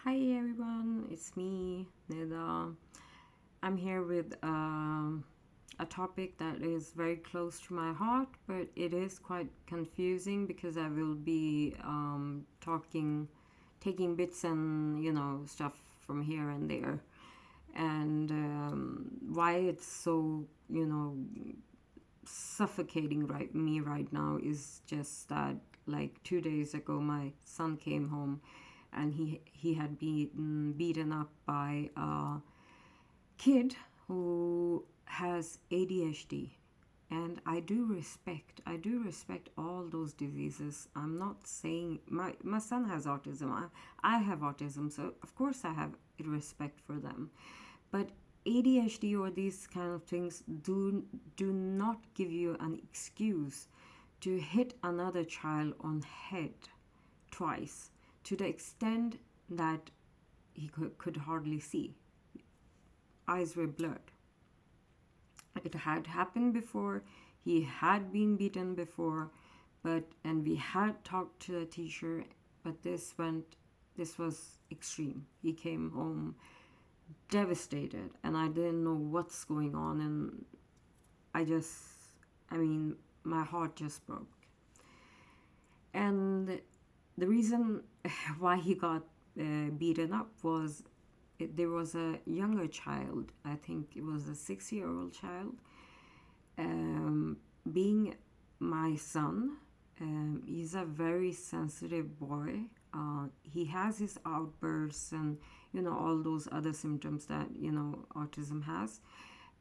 Hi everyone, it's me, Nida. I'm here with a topic that is very close to my heart, but it is quite confusing because I will be taking bits and stuff from here and there, and why it's so suffocating me right now is just that like 2 days ago my son came home and he had been beaten up by a kid who has ADHD. And I do respect all those diseases. I'm not saying my son has autism. I have autism, so of course I have respect for them. But ADHD or these kind of things do not give you an excuse to hit another child on head twice to the extent that he could hardly see. Eyes were blurred. It had happened before. He had been beaten before, and we had talked to the teacher, but this was extreme. He came home devastated and I didn't know what's going on, and I just I mean my heart just broke. And the reason why he got beaten up was there was a younger child. I think it was a 6-year-old child. Being my son, he's a very sensitive boy. He has his outbursts and all those other symptoms that autism has.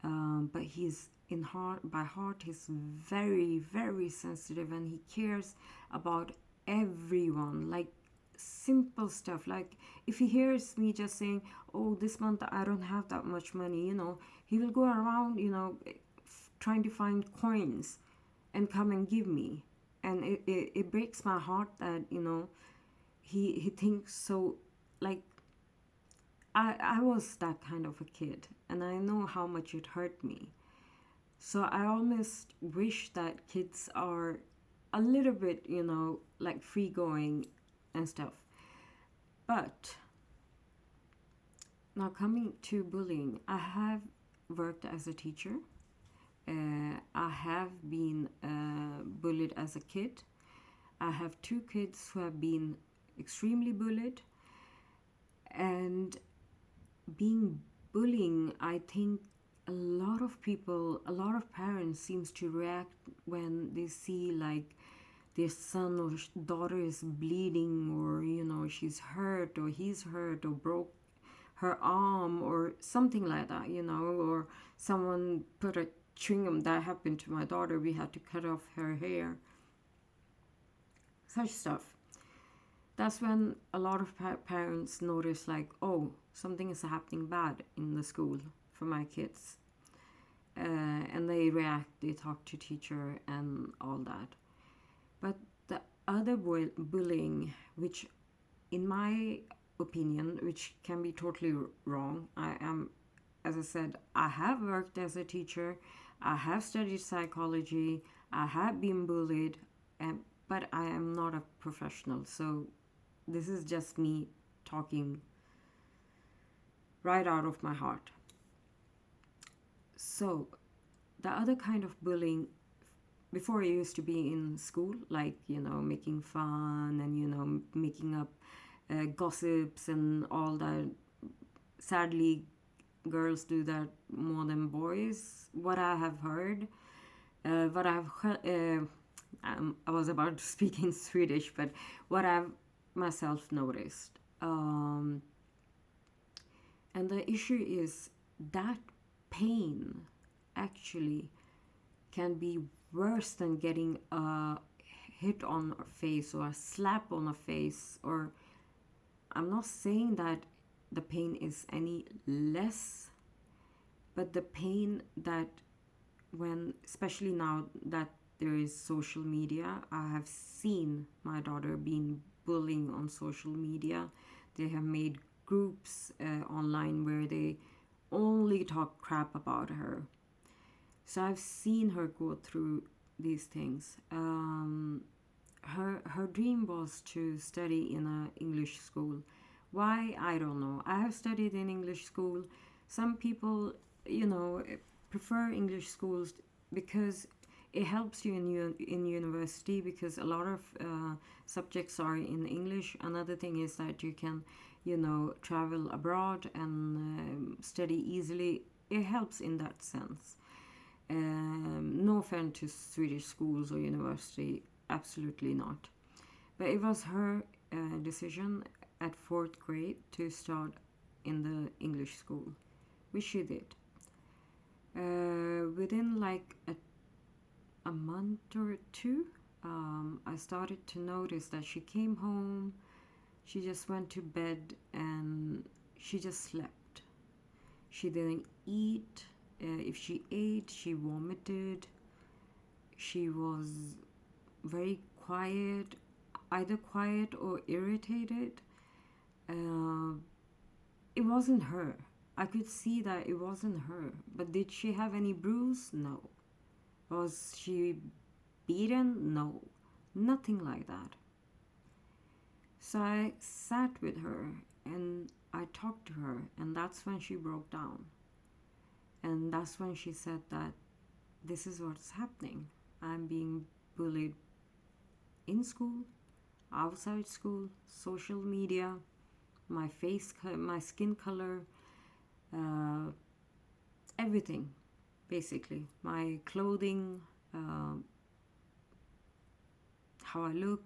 But he's in heart by heart he's very very sensitive, and he cares about everyone, like simple stuff. Like if he hears me just saying, oh, this month I don't have that much money, he will go around trying to find coins and come and give me. And it breaks my heart that he thinks so. Like I was that kind of a kid, and I know how much it hurt me. So I almost wish that kids are a little bit, like free going and stuff. But now coming to bullying, I have worked as a teacher. I have been bullied as a kid. I have two kids who have been extremely bullied. And being bullying, I think a lot of parents seems to react when they see like their son or daughter is bleeding, or she's hurt or he's hurt or broke her arm or something like that, or someone put a chewing gum. That happened to my daughter. We had to cut off her hair. Such stuff. That's when a lot of parents notice like, oh, something is happening bad in the school for my kids. And they react, they talk to teacher and all that. But the other bullying, which in my opinion, which can be totally wrong, as I said, I have worked as a teacher, I have studied psychology, I have been bullied, but I am not a professional. So this is just me talking right out of my heart. So the other kind of bullying, before I used to be in school, like making fun and making up gossips and all that. Sadly, girls do that more than boys. What I have heard, what I've heard, I was about to speak in Swedish, but what I've myself noticed. And the issue is that pain actually can be worse than getting a hit on a face or a slap on a face. Or I'm not saying that the pain is any less, but the pain that when, especially now that there is social media, I have seen my daughter being bullying on social media. They have made groups online where they only talk crap about her. So I've seen her go through these things. Her dream was to study in an English school, Why? I don't know. I have studied in English school. Some people, you know, prefer English schools because it helps you in university, because a lot of subjects are in English. Another thing is that you can, you know, travel abroad and study easily. It helps in that sense. No offense to Swedish schools or university, absolutely not. But it was her decision at fourth grade to start in the English school, which she did. Within like a month or two, I started to notice that she came home, she just went to bed, and she just slept. She didn't eat. If she ate, she vomited. She was very quiet, either quiet or irritated. Uh, it wasn't her. I could see that it wasn't her. But did she have any bruise? No. Was she beaten? No. Nothing like that. So I sat with her and I talked to her, and that's when she broke down. And that's when she said that this is what's happening. I'm being bullied in school, outside school, social media, my face, my skin color, uh, everything, basically. My clothing, uh, how I look,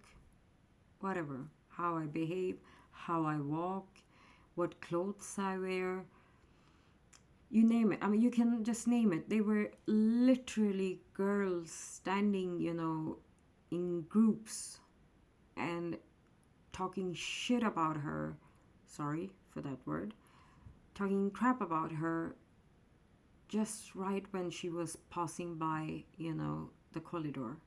whatever, how I behave, how I walk, what clothes I wear, you name it. I mean, you can just name it. They were literally girls standing, you know, in groups and talking shit about her. Sorry for that word. Talking crap about her just right when she was passing by, you know, the corridor.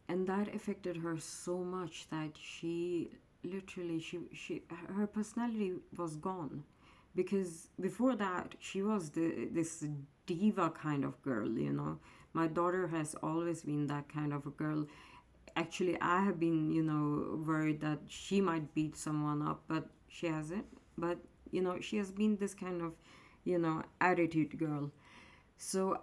And that affected her so much that she literally, she her personality was gone, because before that she was this diva kind of girl, you know. My daughter has always been that kind of a girl. Actually, I have been, you know, worried that she might beat someone up, but she hasn't. But, you know, she has been this kind of, you know, attitude girl. So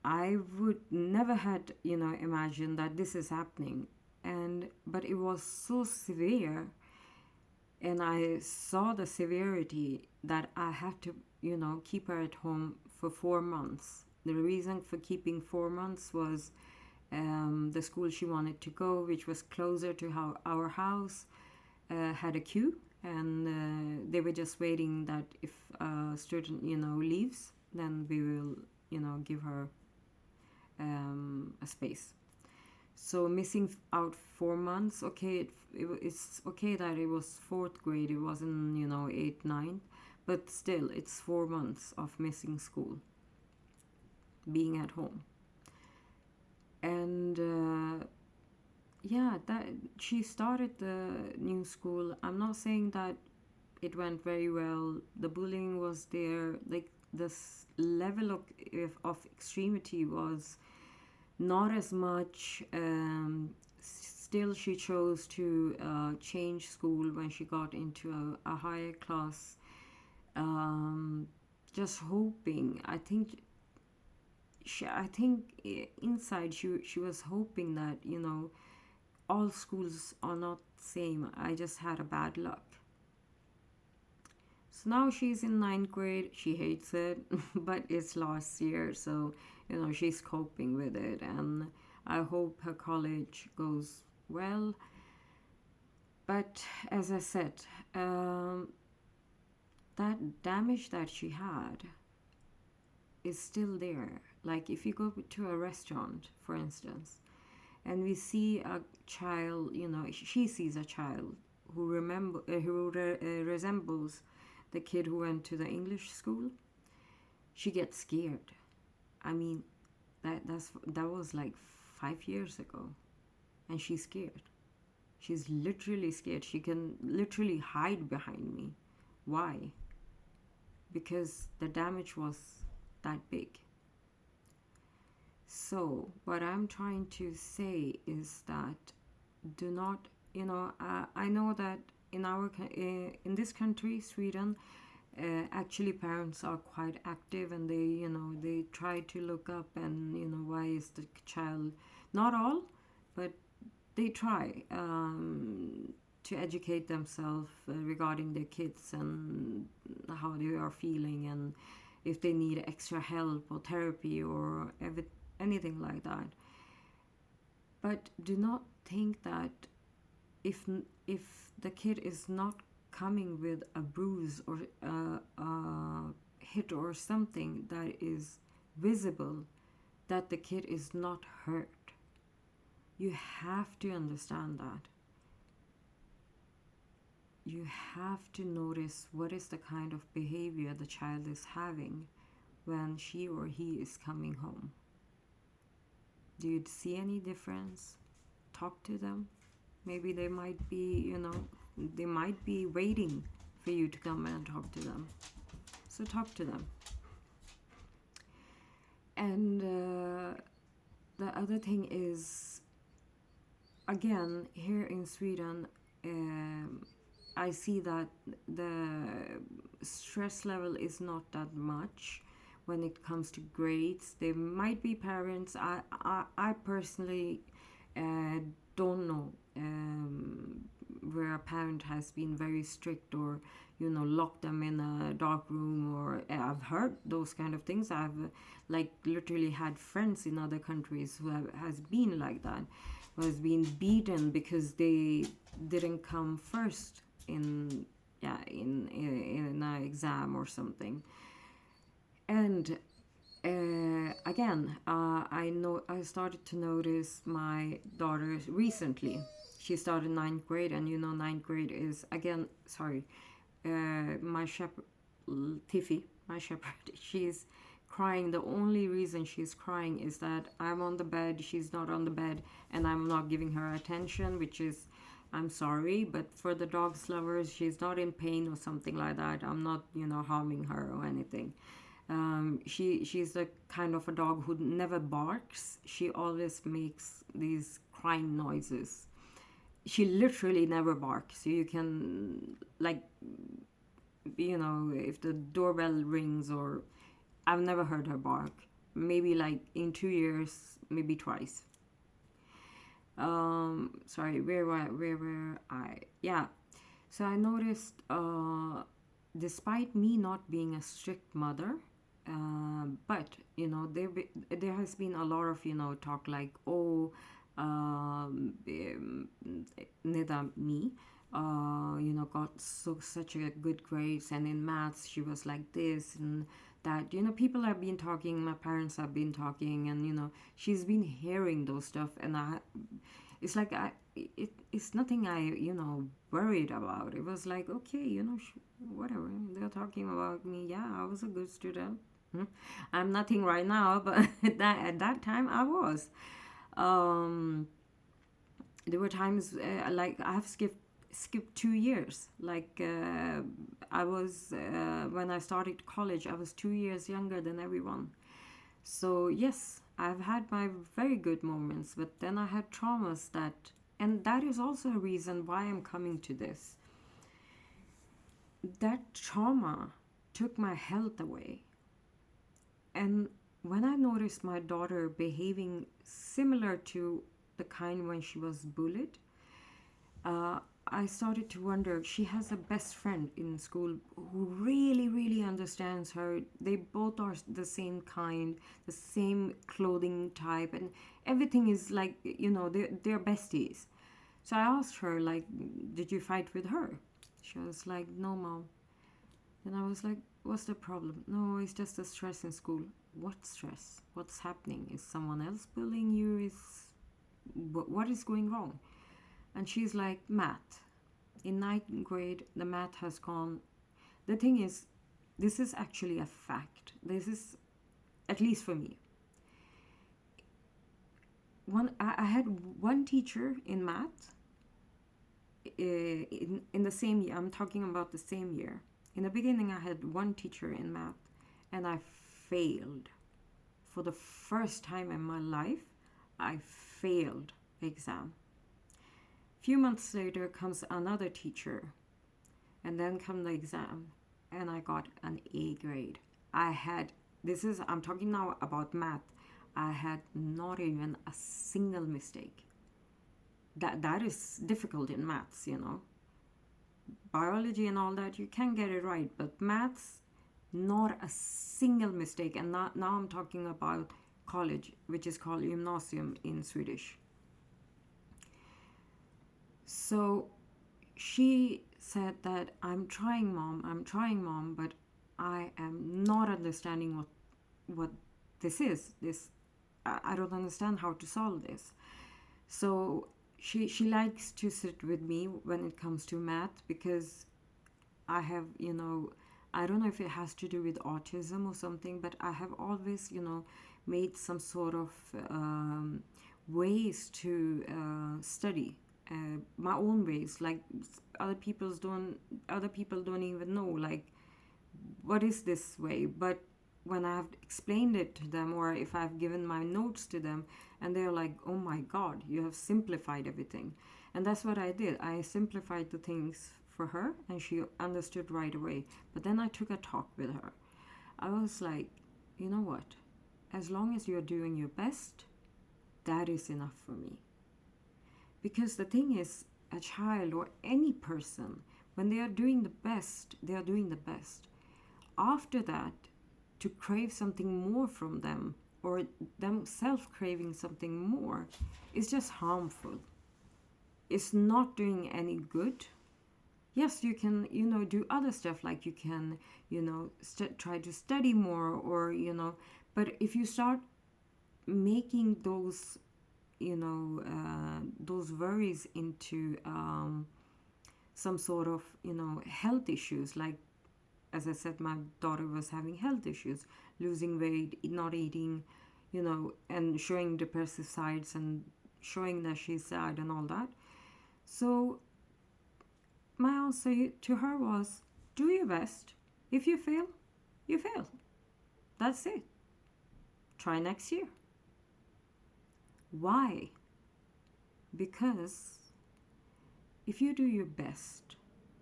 I would never had, you know, imagined that this is happening. And but it was so severe, and I saw the severity that I had to, you know, keep her at home for 4 months. The reason for keeping 4 months was the school she wanted to go, which was closer to our house, had a queue, and they were just waiting that if a student, you know, leaves, then we will, you know, give her a space. So missing out 4 months, okay, it's okay that it was fourth grade, it wasn't, you know, 8, 9, but still, it's 4 months of missing school, being at home. And yeah, that she started the new school. I'm not saying that it went very well. The bullying was there. Like, this level of extremity was not as much. Still, she chose to change school when she got into a higher class. Just hoping. I think inside she was hoping that, you know, all schools are not same. I just had a bad luck. So now she's in ninth grade. She hates it, but it's last year, so, you know, she's coping with it, and I hope her college goes well. But as I said, that damage that she had is still there. Like, if you go to a restaurant, for instance, and we see a child, you know, she sees a child who resembles the kid who went to the English school, she gets scared. I mean, that was like 5 years ago, and she's scared. She's literally scared. She can literally hide behind me. Why? Because the damage was that big. So, what I'm trying to say is that do not I know that in this country, Sweden, actually parents are quite active, and they try to look up, and why is the child, not all, but they try to educate themselves regarding their kids and how they are feeling, and if they need extra help or therapy or anything like that. But do not think that if if the kid is not coming with a bruise or a hit or something that is visible, that the kid is not hurt. You have to understand that. You have to notice what is the kind of behavior the child is having when she or he is coming home. Do you see any difference? Talk to them. Maybe they might be waiting for you to come and talk to them. So talk to them. And the other thing is, again, here in Sweden, I see that the stress level is not that much when it comes to grades. There might be parents. I personally don't know where a parent has been very strict, or locked them in a dark room, or I've heard those kind of things. I've like literally had friends in other countries who has been like that, who has been beaten because they didn't come first in an exam or something. And again, I started to notice my daughter recently. She started ninth grade, and ninth grade is, again, sorry, my shepherd, Tiffy, my shepherd, she's crying. The only reason she's crying is that I'm on the bed, she's not on the bed, and I'm not giving her attention, which is, I'm sorry, but for the dogs lovers, she's not in pain or something like that. I'm not, harming her or anything. She's the kind of a dog who never barks. She always makes these crying noises. She literally never barks. So you can, like, if the doorbell rings, or I've never heard her bark. Maybe like in 2 years, maybe twice. Sorry, where were I? Yeah. So I noticed, despite me not being a strict mother, but there has been a lot of talk like, oh, Nida me, got such a good grades, and in maths she was like this and that. People have been talking, my parents have been talking, and she's been hearing those stuff, and it's like it's nothing I worried about. It was like, okay, whatever, they're talking about me. Yeah, I was a good student. I'm nothing right now, but at that time I was. Um, there were times, like I have skipped 2 years. Like I was when I started college, I was 2 years younger than everyone. So yes, I've had my very good moments, but then I had traumas and that is also a reason why I'm coming to this. That trauma took my health away. And when I noticed my daughter behaving similar to the kind when she was bullied, uh, I started to wonder. She has a best friend in school who really, really understands her. They both are the same kind, the same clothing type, and everything is like, they're besties. So I asked her, like, did you fight with her? She was like, no, mom. And I was like, what's the problem? No, it's just the stress in school. What stress? What's happening? Is someone else bullying you? What is going wrong? And she's like, math. In ninth grade, the math has gone. The thing is, this is actually a fact. This is, at least for me. I had one teacher in math in the same year. I'm talking about the same year. In the beginning, I had one teacher in math, and I failed. For the first time in my life, I failed the exam. Few months later comes another teacher, and then come the exam, and I got an A grade. I had, I'm talking now about math. I had not even a single mistake. That is difficult in maths, biology and all that, you can get it right, but maths, not a single mistake. And now I'm talking about college, which is called gymnasium in Swedish. So she said that I'm trying, mom, but I am not understanding what this is. I don't understand how to solve this. So she likes to sit with me when it comes to math, because I have, I don't know if it has to do with autism or something, but I have always, made some sort of ways to study, my own ways. Like other people don't even know, like, what is this way. But when I've explained it to them, or if I've given my notes to them, and they're like, oh my God, you have simplified everything. And that's what I did. I simplified the things for her, and she understood right away. But then I took a talk with her. I was like, you know what? As long as you're doing your best, that is enough for me. Because the thing is, a child or any person, when they are doing the best, they are doing the best. After that, to crave something more from them, or themselves craving something more, is just harmful. It's not doing any good. Yes, you can, do other stuff, like you can, try to study more, or, but if you start making those, those worries into some sort of, health issues, like, as I said, my daughter was having health issues, losing weight, not eating, and showing depressive sides, and showing that she's sad and all that. So my answer to her was, do your best. If you fail, you fail. That's it. Try next year. Why? Because if you do your best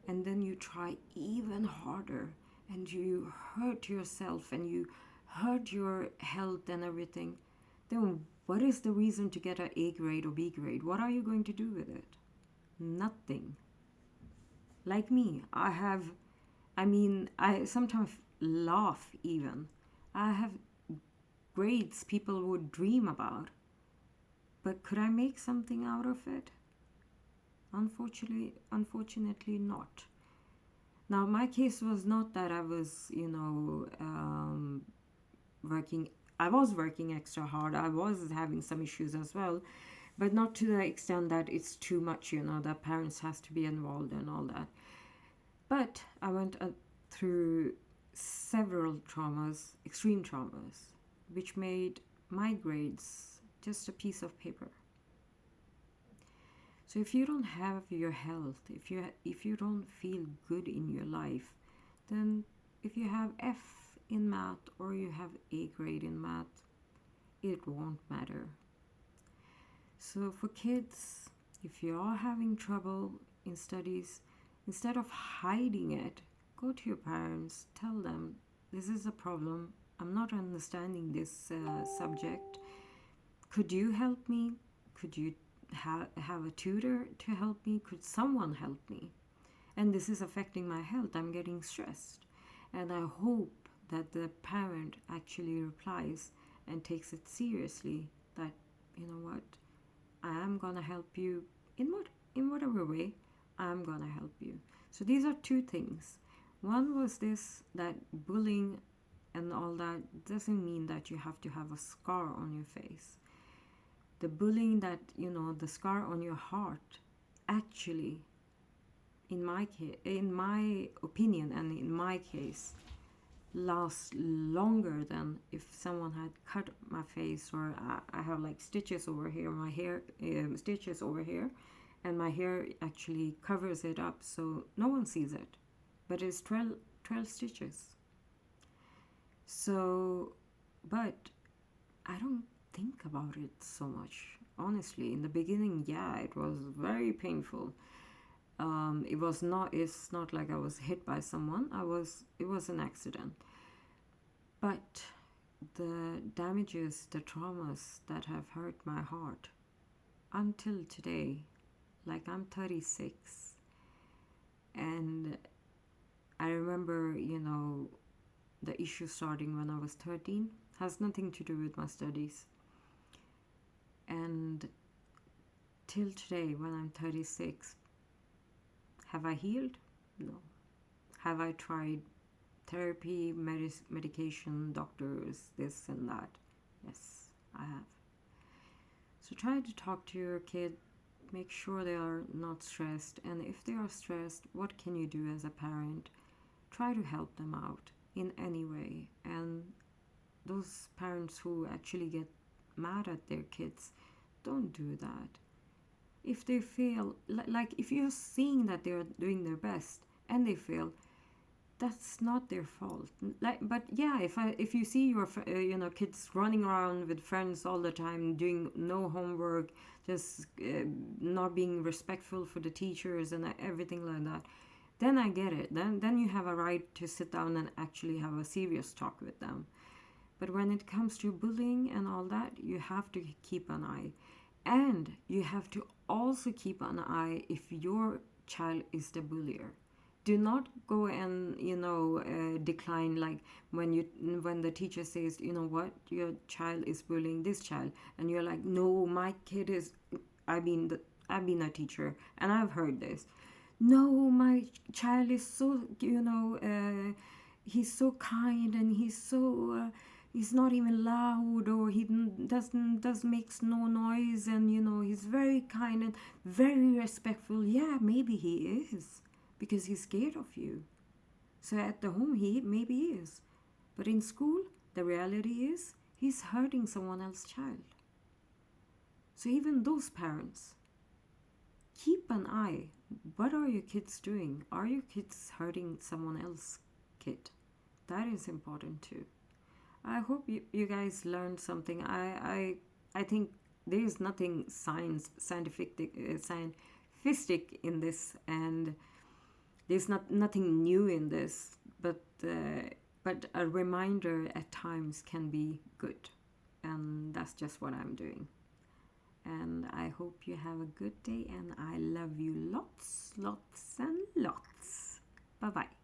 and then you try even harder, and you hurt yourself, and you hurt your health and everything, then what is the reason to get an A grade or B grade? What are you going to do with it? Nothing. Like me, I sometimes laugh even. I have grades people would dream about, but could I make something out of it? Unfortunately not. Now, my case was not that I was, working. I was working extra hard. I was having some issues as well, but not to the extent that it's too much, that parents has to be involved and all that. But I went through several traumas, extreme traumas, which made my grades just a piece of paper. So if you don't have your health, if you don't feel good in your life, then if you have F in math or you have A grade in math, it won't matter. So for kids, if you are having trouble in studies, instead of hiding it, go to your parents, tell them, this is a problem, I'm not understanding this subject. Could you help me? Could you have a tutor to help me? Could someone help me? And this is affecting my health. I'm getting stressed. And I hope that the parent actually replies and takes it seriously, that, you know what, I am going to help you in whatever way. I'm going to help you. So these are two things. One was this, that bullying and all that doesn't mean that you have to have a scar on your face. The bullying that, the scar on your heart, actually, in my opinion and in my case, lasts longer than if someone had cut my face, or I have like stitches over here, my hair, stitches over here, and my hair actually covers it up so no one sees it. But it's 12 stitches. So, but I don't think about it so much. honestly. In the beginning, yeah, it was very painful. It's not like I was hit by someone. It was an accident. But the damages, the traumas that have hurt my heart until today, like I'm 36, and I remember, the issue starting when I was 13, has nothing to do with my studies. And till today, when I'm 36, have I healed? No. Have I tried therapy, medication, doctors, this and that? Yes, I have. So try to talk to your kid, make sure they are not stressed, and if they are stressed, what can you do as a parent? Try to help them out in any way. And those parents who actually get mad at their kids, don't do that. If they fail, like if you're seeing that they're doing their best and they fail, that's not their fault. But yeah, if you see your kids running around with friends all the time, doing no homework, just not being respectful for the teachers and everything like that, then I get it. Then you have a right to sit down and actually have a serious talk with them. But when it comes to bullying and all that, you have to keep an eye. And you have to also keep an eye if your child is the bullier. Do not go and decline, like when the teacher says, you know what, your child is bullying this child, and you're like, no, my kid is. I've been a teacher and I've heard this. No, my child is so he's so kind, and he's not even loud, or he does makes no noise, and he's very kind and very respectful. Yeah, maybe he is, because he's scared of you. So at the home he maybe is, but in school the reality is he's hurting someone else's child. So even those parents, keep an eye. What are your kids doing? Are your kids hurting someone else's kid? That is important too. I hope you guys learned something. I think there is nothing scientific in this, and there's nothing new in this. But a reminder at times can be good, and that's just what I'm doing. And I hope you have a good day, and I love you lots, lots, and lots. Bye bye.